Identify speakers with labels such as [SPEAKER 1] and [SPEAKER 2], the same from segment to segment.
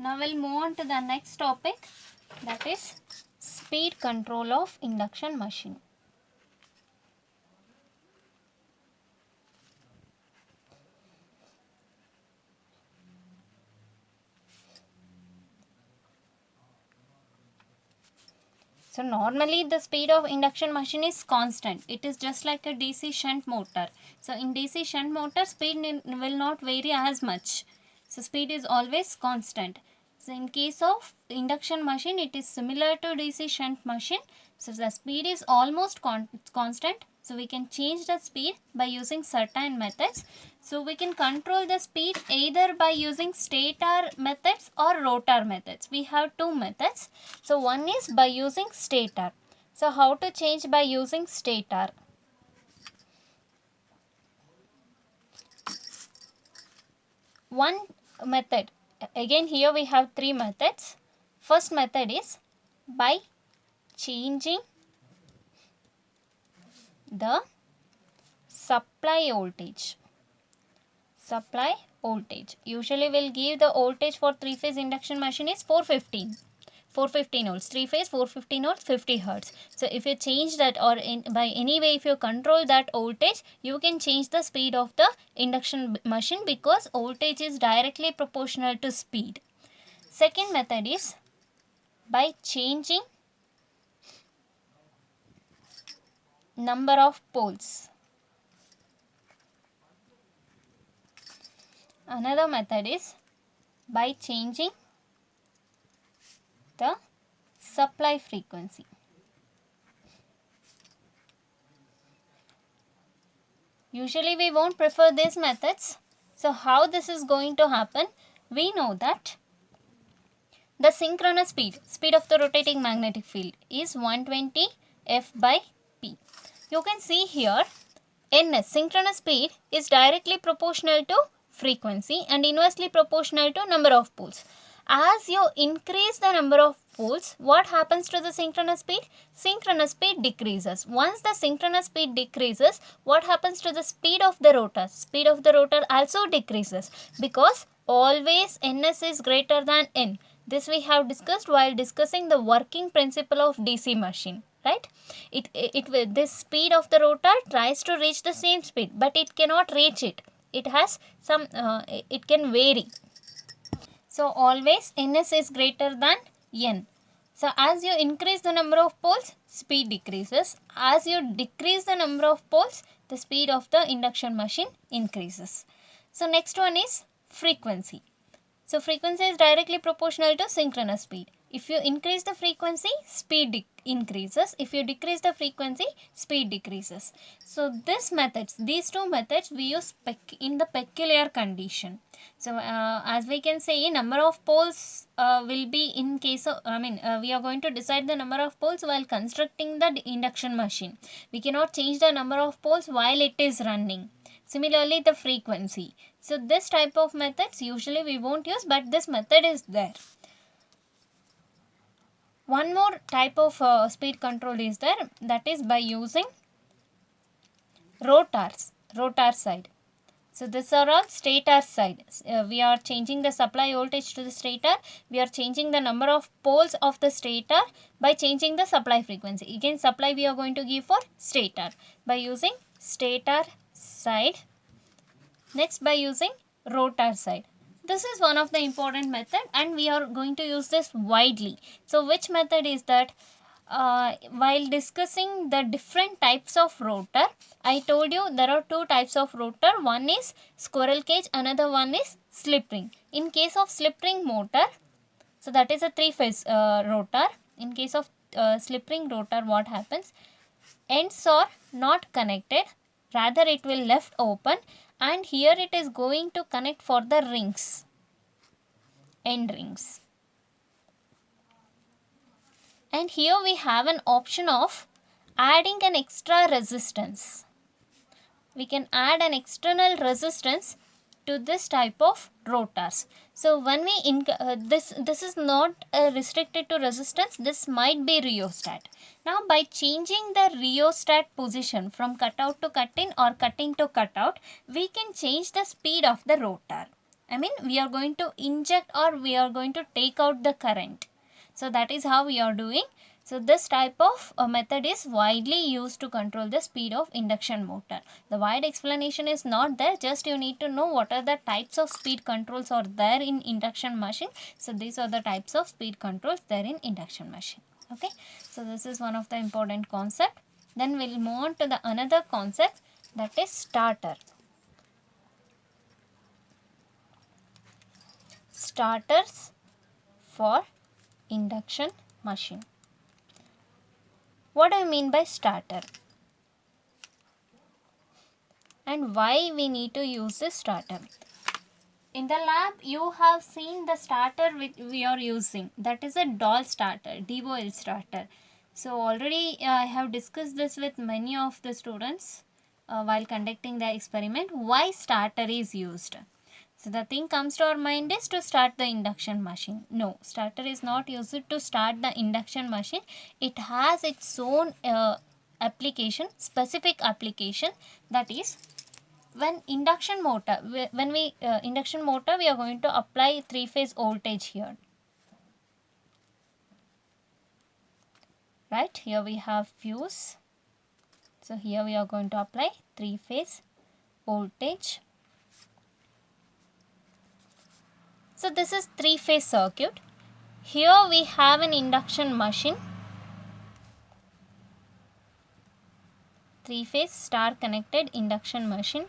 [SPEAKER 1] Now we'll move on to the next topic, that is speed control of induction machine. So normally the speed of induction machine is constant. It is just like a DC shunt motor. So in DC shunt motor, speed will not vary as much. So speed is always constant. So in case of induction machine, it is similar to DC shunt machine. So the speed is almost constant. So we can change the speed by using certain methods. So we can control the speed either by using stator methods or rotor methods. We have two methods. So one is by using stator. So how to change by using stator? One method, again here we have three methods. First method is by changing the supply voltage. Supply voltage. Usually we'll give the voltage for three-phase induction machine is 415 volts. Three-phase 415 volts, 50 hertz. So if you change that, or by any way if you control that voltage, you can change the speed of the induction machine, because voltage is directly proportional to speed. Second method is by changing number of poles. Another method is by changing the supply frequency. Usually we won't prefer these methods. So how this is going to happen? We know that the synchronous speed of the rotating magnetic field is 120 F by P. You can see here NS, synchronous speed, is directly proportional to frequency and inversely proportional to number of poles. As you increase the number of poles, what happens to the synchronous speed? Synchronous speed decreases. Once the synchronous speed decreases, what happens to the speed of the rotor? Speed of the rotor also decreases, because always Ns is greater than N. This we have discussed while discussing the working principle of DC machine, right? This speed of the rotor tries to reach the same speed, but it cannot reach it. It has some, it can vary. So always Ns is greater than N. So as you increase the number of poles, speed decreases. As you decrease the number of poles, the speed of the induction machine increases. So next one is frequency. So frequency is directly proportional to synchronous speed. If you increase the frequency, speed increases. If you decrease the frequency, speed decreases. So these two methods we use in the peculiar condition. So as we can say, number of poles will be in case of, we are going to decide the number of poles while constructing the induction machine. We cannot change the number of poles while it is running. Similarly, the frequency. So this type of methods usually we won't use, but this method is there. One more type of speed control is there, that is by using rotor side. So these are all stator side. We are changing the supply voltage to the stator. We are changing the number of poles of the stator by changing the supply frequency. Again, supply we are going to give for stator by using stator side. Next, by using rotor side. This is one of the important method, and we are going to use this widely. So which method is that? While discussing the different types of rotor, I told you there are two types of rotor. One is squirrel cage, another one is slip ring. In case of slip ring motor, so that is a three-phase rotor. In case of slip ring rotor, what happens? Ends are not connected, rather it will left open, and here it is going to connect for the rings, end rings. And here we have an option of adding an extra resistance. We can add an external resistance to this type of rotors. So when we this is not restricted to resistance, this might be rheostat. Now by changing the rheostat position from cutout to cut in or cutting to cutout, we can change the speed of the rotor. I mean, we are going to inject or we are going to take out the current. So that is how we are doing. So this type of method is widely used to control the speed of induction motor. The wide explanation is not there, just you need to know what are the types of speed controls are there in induction machine. So these are the types of speed controls there in induction machine. Okay, so this is one of the important concept. Then we'll move on to the another concept, that is starter. Starters for induction machine. What do you mean by starter? And why we need to use this starter? In the lab, you have seen the starter which we are using. That is a doll starter, DOL starter. So already I have discussed this with many of the students while conducting the experiment. Why starter is used? So the thing comes to our mind is to start the induction machine. No, starter is not used to start the induction machine. It has its own application, specific application, that is when induction motor, we are going to apply 3-phase voltage here. Right, here we have fuse. So here we are going to apply 3-phase voltage. So this is 3-phase circuit. Here we have an induction machine. 3-phase star connected induction machine.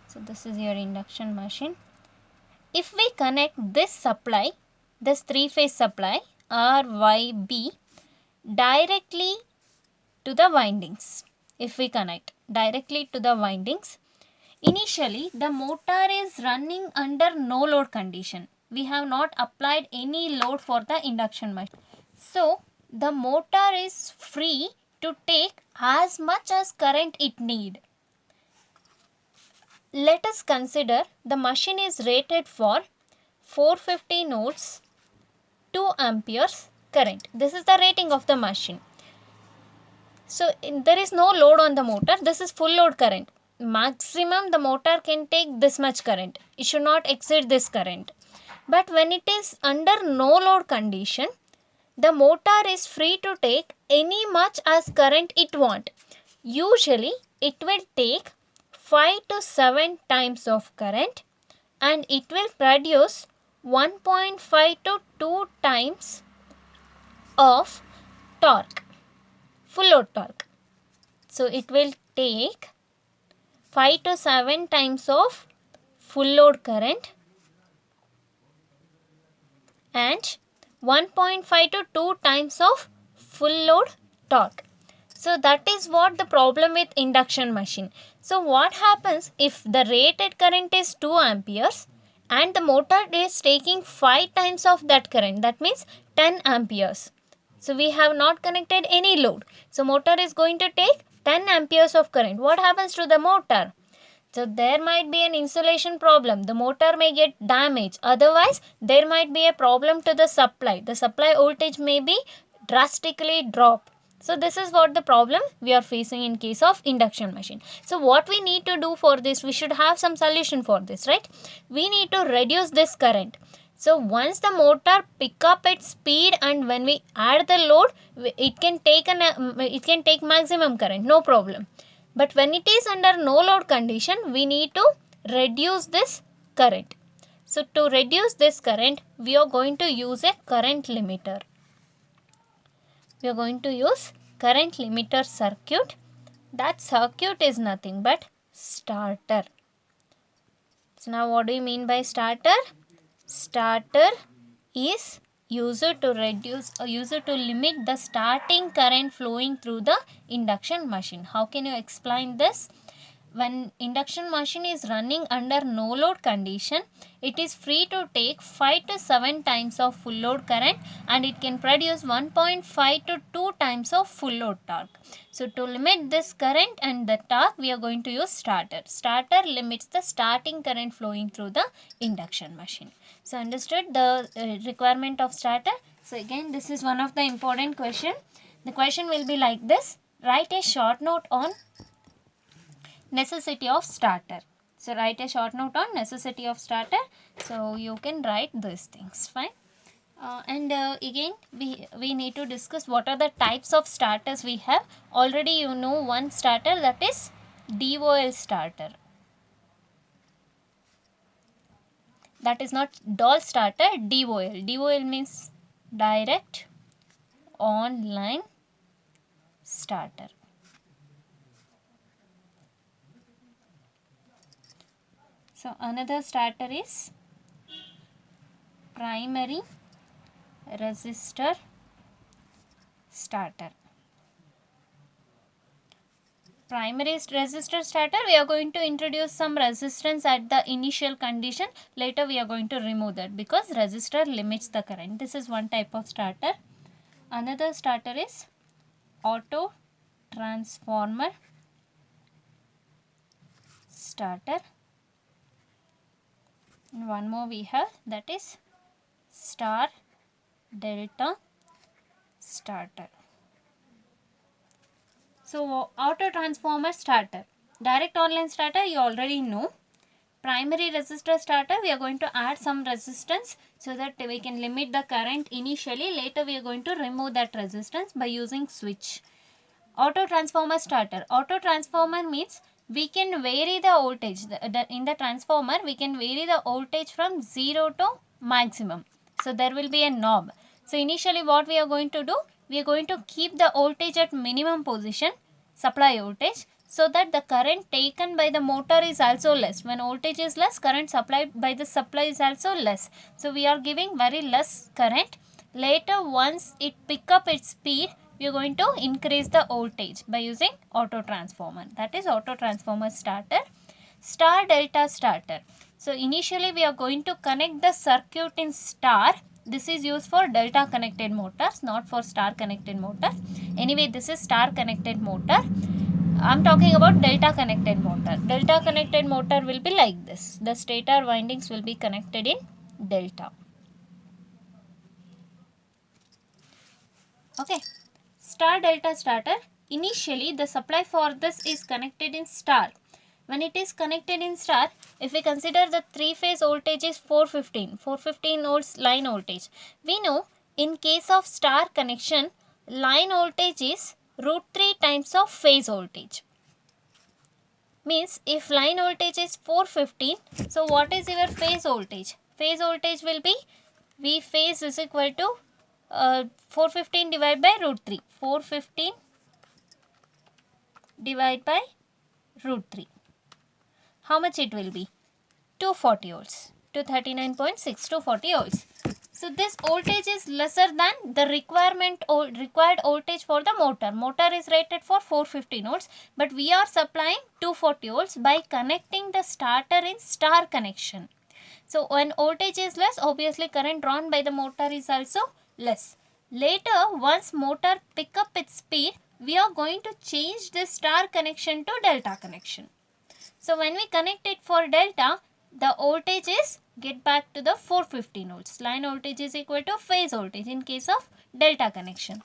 [SPEAKER 1] So this is your induction machine. If we connect this supply, this 3-phase supply RYB directly to the windings, if we connect directly to the windings, initially the motor is running under no load condition. We have not applied any load for the induction machine. So the motor is free to take as much as current it need. Let us consider the machine is rated for 450 volts, 2 amperes current. This is the rating of the machine. So there is no load on the motor. This is full load current. Maximum the motor can take this much current. It should not exceed this current. But when it is under no load condition, the motor is free to take any much as current it want. Usually it will take 5 to 7 times of current and it will produce 1.5 to 2 times of torque, full load torque. So it will take 5 to 7 times of full load current and 1.5 to 2 times of full load torque. So that is what the problem with induction machine. So what happens if the rated current is 2 amperes and the motor is taking 5 times of that current, that means 10 amperes. So we have not connected any load. So motor is going to take 10 amperes of current. What happens to the motor? So there might be an insulation problem. The motor may get damaged. Otherwise, there might be a problem to the supply. The supply voltage may be drastically drop. So this is what the problem we are facing in case of induction machine. So what we need to do for this, we should have some solution for this, right? We need to reduce this current. So once the motor pick up its speed and when we add the load, it can take maximum current, no problem. But when it is under no load condition, we need to reduce this current. So to reduce this current, we are going to use a current limiter. We are going to use current limiter circuit. That circuit is nothing but starter. So now what do you mean by starter? Starter is used to limit the starting current flowing through the induction machine. How can you explain this? When induction machine is running under no load condition, it is free to take 5 to 7 times of full load current and it can produce 1.5 to 2 times of full load torque. So to limit this current and the torque, we are going to use starter. Starter limits the starting current flowing through the induction machine. So understood the requirement of starter? So again, this is one of the important question. The question will be like this. Write a short note on necessity of starter. So write a short note on necessity of starter. So you can write these things, fine. Again we need to discuss what are the types of starters we have. Already you know one starter, that is DOL starter. That is not DOL starter, DOL. DOL means direct online starter. So another starter is primary resistor starter. Primary resistor starter, we are going to introduce some resistance at the initial condition. Later we are going to remove that because resistor limits the current. This is one type of starter. Another starter is auto transformer starter. And one more we have, that is star delta starter. So auto transformer starter, direct online starter you already know. Primary resistor starter, we are going to add some resistance so that we can limit the current initially. Later we are going to remove that resistance by using switch. Auto transformer starter, auto transformer means we can vary the voltage. In the transformer we can vary the voltage from 0 to maximum. So there will be a knob. So initially what we are going to do, we are going to keep the voltage at minimum position, supply voltage, so that the current taken by the motor is also less. When voltage is less, current supplied by the supply is also less. So we are giving very less current. Later once it pick up its speed, we are going to increase the voltage by using auto transformer. That is auto transformer starter. Star delta starter. So initially we are going to connect the circuit in star. This is used for delta connected motors, not for star connected motors. Anyway, this is star connected motor. I am talking about delta connected motor. Delta connected motor will be like this. The stator windings will be connected in delta. Okay. Star delta starter, initially the supply for this is connected in star. When it is connected in star, if we consider the 3-phase voltage is 415 volts line voltage. We know in case of star connection, line voltage is √3 times of phase voltage. Means if line voltage is 415, so what is your phase voltage? Phase voltage will be V phase is equal to 415 divided by √3. 415 divided by √3. How much it will be? 240 volts. 239.6, 240 volts. So this voltage is lesser than the required voltage for the motor. Motor is rated for 415 volts, but we are supplying 240 volts by connecting the starter in star connection. So when voltage is less, obviously current drawn by the motor is also less. Later, once motor pick up its speed, we are going to change this star connection to delta connection. So when we connect it for delta, the voltage is get back to the 415 volts. Line voltage is equal to phase voltage in case of delta connection.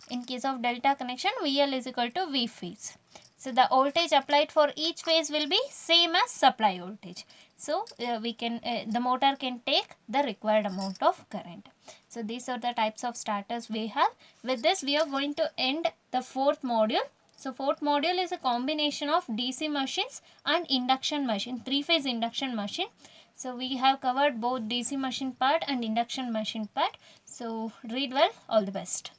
[SPEAKER 1] In case of delta connection, VL is equal to V phase. So the voltage applied for each phase will be same as supply voltage. So the motor can take the required amount of current. So these are the types of starters we have. With this we are going to end the fourth module. So fourth module is a combination of DC machines and induction machine, 3-phase induction machine. So we have covered both DC machine part and induction machine part. So read well, all the best.